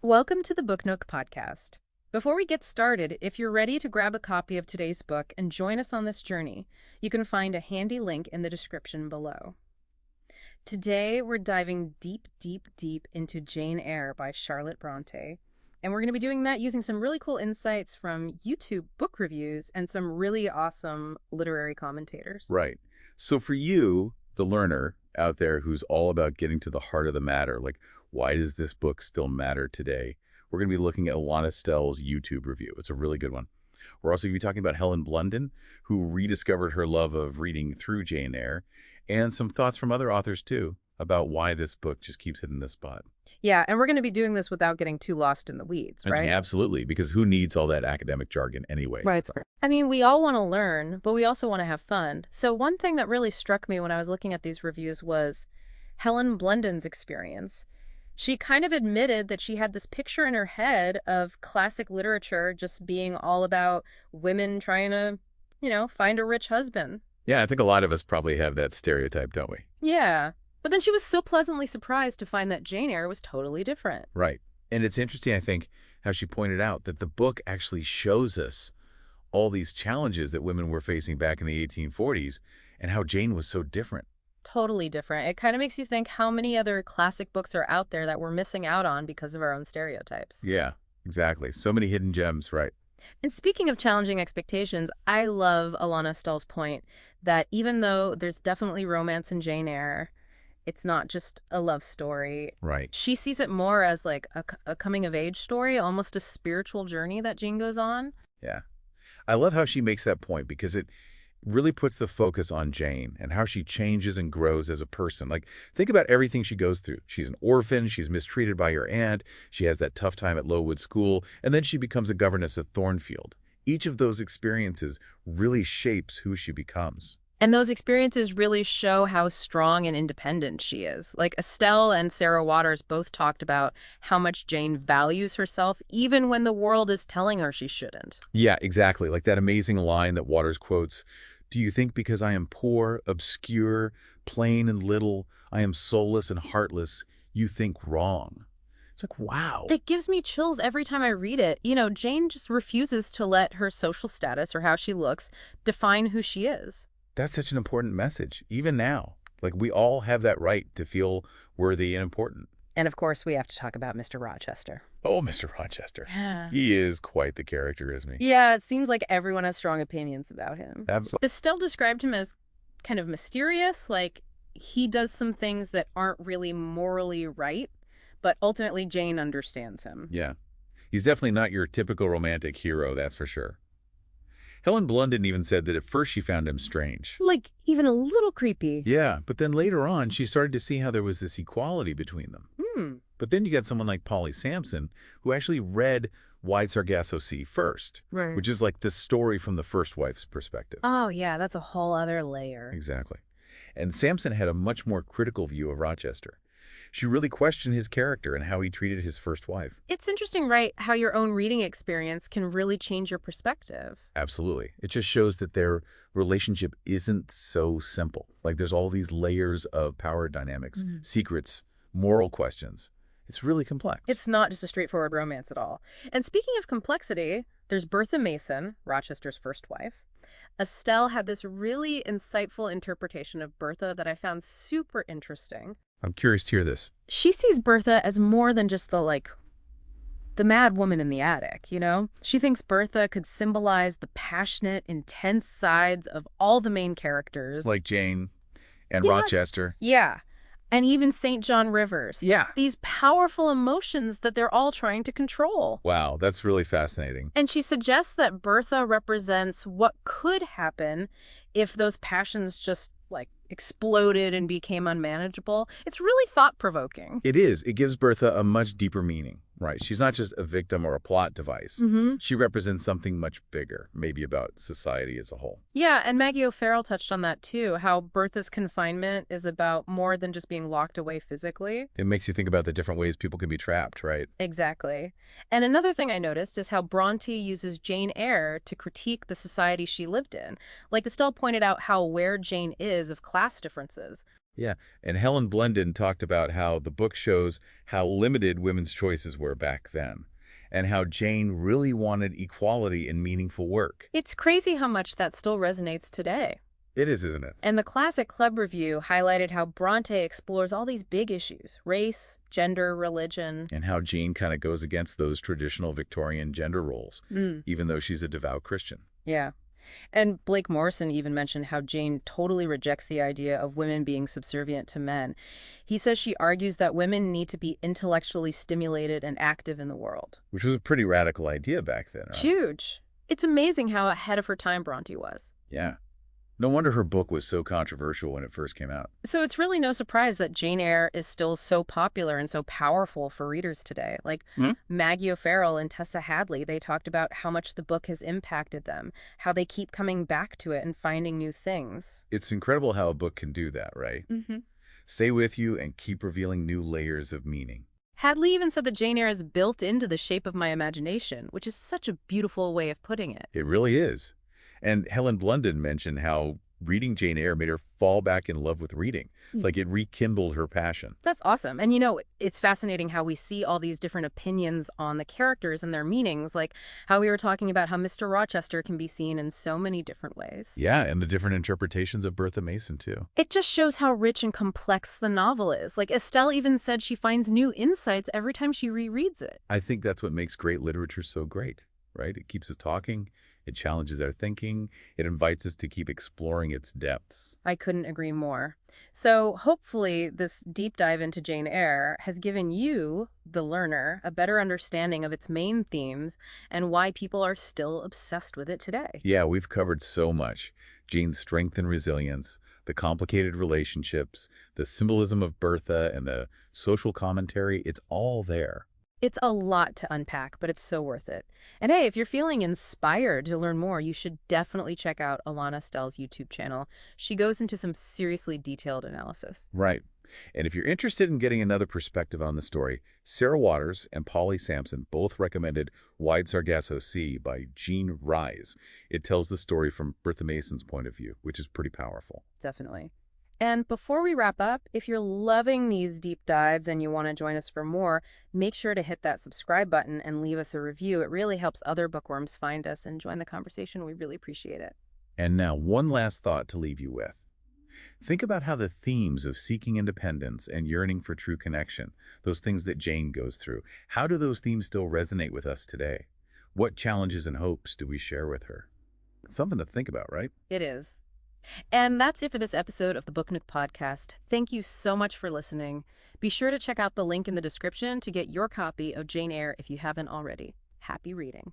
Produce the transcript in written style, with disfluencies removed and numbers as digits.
Welcome to the Book Nook podcast. Before we get started, if you're ready to grab a copy of today's book and join us on this journey, you can find a handy link in the description below. Today, we're diving deep into Jane Eyre by Charlotte Bronte. And we're going to be doing that using some really cool insights from YouTube book reviews and some really awesome literary commentators. Right. So for you, the learner out there who's all about getting to the heart of the matter, like why does this book still matter today? We're going to be looking at Alana Stell's YouTube review. It's a really good one. We're also going to be talking about Helen Blunden, who rediscovered her love of reading through Jane Eyre, and some thoughts from other authors, too, about why this book just keeps hitting this spot. Yeah, and we're going to be doing this without getting too lost in the weeds, right? Okay, absolutely, because who needs all that academic jargon anyway? Right. I mean, we all want to learn, but we also want to have fun. So one thing that really struck me when I was looking at these reviews was Helen Blunden's experience. She kind of admitted that she had this picture in her head of classic literature just being all about women trying to, find a rich husband. Yeah, I think a lot of us probably have that stereotype, don't we? Yeah. But then she was so pleasantly surprised to find that Jane Eyre was totally different. Right. And it's interesting, I think, how she pointed out that the book actually shows us all these challenges that women were facing back in the 1840s and how Jane was so different. Totally different. It kind of makes you think how many other classic books are out there that we're missing out on because of our own stereotypes. Yeah, exactly. So many hidden gems, right? And speaking of challenging expectations, I love Alana Stell's point that even though there's definitely romance in Jane Eyre, it's not just a love story. Right. She sees it more as like a coming-of-age story, almost a spiritual journey that Jane goes on. Yeah. I love how she makes that point because it really puts the focus on Jane and how she changes and grows as a person. Like, think about everything she goes through. She's an orphan. She's mistreated by her aunt. She has that tough time at Lowood School. And then she becomes a governess at Thornfield. Each of those experiences really shapes who she becomes. And those experiences really show how strong and independent she is. Like Estelle and Sarah Waters both talked about how much Jane values herself, even when the world is telling her she shouldn't. Yeah, exactly. Like that amazing line that Waters quotes, "Do you think because I am poor, obscure, plain and little, I am soulless and heartless, you think wrong?" It's like, wow. It gives me chills every time I read it. Jane just refuses to let her social status or how she looks define who she is. That's such an important message, even now. Like, we all have that right to feel worthy and important. And of course, we have to talk about Mr. Rochester. Oh, Mr. Rochester. Yeah. He is quite the character, isn't he? Yeah, it seems like everyone has strong opinions about him. Absolutely. Estelle described him as kind of mysterious, like he does some things that aren't really morally right, but ultimately Jane understands him. Yeah. He's definitely not your typical romantic hero, that's for sure. Helen Blunden even said that at first she found him strange. Like, even a little creepy. Yeah, but then later on, she started to see how there was this equality between them. But then you got someone like Polly Sampson, who actually read Wide Sargasso Sea first, Right. which is like the story from the first wife's perspective. Oh, yeah, that's a whole other layer. Exactly. And Sampson had a much more critical view of Rochester. She really questioned his character and how he treated his first wife. It's interesting, right, how your own reading experience can really change your perspective. Absolutely. It just shows that their relationship isn't so simple. Like, there's all these layers of power dynamics, secrets, moral questions. It's really complex. It's not just a straightforward romance at all. And speaking of complexity, there's Bertha Mason, Rochester's first wife. Estelle had this really insightful interpretation of Bertha that I found super interesting. I'm curious to hear this. She sees Bertha as more than just the mad woman in the attic, She thinks Bertha could symbolize the passionate, intense sides of all the main characters. Like Jane and Yeah. Rochester. Yeah. And even St. John Rivers. Yeah. These powerful emotions that they're all trying to control. Wow, that's really fascinating. And she suggests that Bertha represents what could happen if those passions just, exploded and became unmanageable. It's really thought-provoking. It is. It gives Bertha a much deeper meaning, right? She's not just a victim or a plot device. She represents something much bigger, maybe about society as a whole. Yeah, and Maggie O'Farrell touched on that too, how Bertha's confinement is about more than just being locked away physically. It makes you think about the different ways people can be trapped, right? Exactly. And another thing I noticed is how Bronte uses Jane Eyre to critique the society she lived in. Like Estelle pointed out how aware Jane is of class differences. Yeah, and Helen Blundin talked about how the book shows how limited women's choices were back then, and how Jane really wanted equality in meaningful work. It's crazy how much that still resonates today. It is, isn't it? And the classic club review highlighted how Bronte explores all these big issues: race, gender, religion. And how Jane kind of goes against those traditional Victorian gender roles, Mm. even though she's a devout Christian. Yeah. And Blake Morrison even mentioned how Jane totally rejects the idea of women being subservient to men. He says she argues that women need to be intellectually stimulated and active in the world. Which was a pretty radical idea back then, right? Huge. It's amazing how ahead of her time Bronte was. Yeah. No wonder her book was so controversial when it first came out. So it's really no surprise that Jane Eyre is still so popular and so powerful for readers today. Like Maggie O'Farrell and Tessa Hadley, they talked about how much the book has impacted them, how they keep coming back to it and finding new things. It's incredible how a book can do that, right? Stay with you and keep revealing new layers of meaning. Hadley even said that Jane Eyre is built into the shape of my imagination, which is such a beautiful way of putting it. It really is. And Helen Blundin mentioned how reading Jane Eyre made her fall back in love with reading. Like it rekindled her passion. That's awesome. And you know, it's fascinating how we see all these different opinions on the characters and their meanings, like how we were talking about how Mr. Rochester can be seen in so many different ways. Yeah, and the different interpretations of Bertha Mason, too. It just shows how rich and complex the novel is. Like Estelle even said she finds new insights every time she rereads it. I think that's what makes great literature so great, right? It keeps us talking. It challenges our thinking. It invites us to keep exploring its depths. I couldn't agree more. So hopefully this deep dive into Jane Eyre has given you, the learner, a better understanding of its main themes and why people are still obsessed with it today. Yeah, we've covered so much. Jane's strength and resilience, the complicated relationships, the symbolism of Bertha, and the social commentary. It's all there. It's a lot to unpack, but it's so worth it. And hey, if you're feeling inspired to learn more, you should definitely check out Alana Stell's YouTube channel. She goes into some seriously detailed analysis. Right. And if you're interested in getting another perspective on the story, Sarah Waters and Polly Sampson both recommended Wide Sargasso Sea by Jean Rise. It tells the story from Bertha Mason's point of view, which is pretty powerful. Definitely. And before we wrap up, if you're loving these deep dives and you want to join us for more, make sure to hit that subscribe button and leave us a review. It really helps other bookworms find us and join the conversation. We really appreciate it. And now, one last thought to leave you with. Think about how the themes of seeking independence and yearning for true connection, those things that Jane goes through, how do those themes still resonate with us today? What challenges and hopes do we share with her? It's something to think about, right? It is. And that's it for this episode of the Book Nook podcast. Thank you so much for listening. Be sure to check out the link in the description to get your copy of Jane Eyre if you haven't already. Happy reading.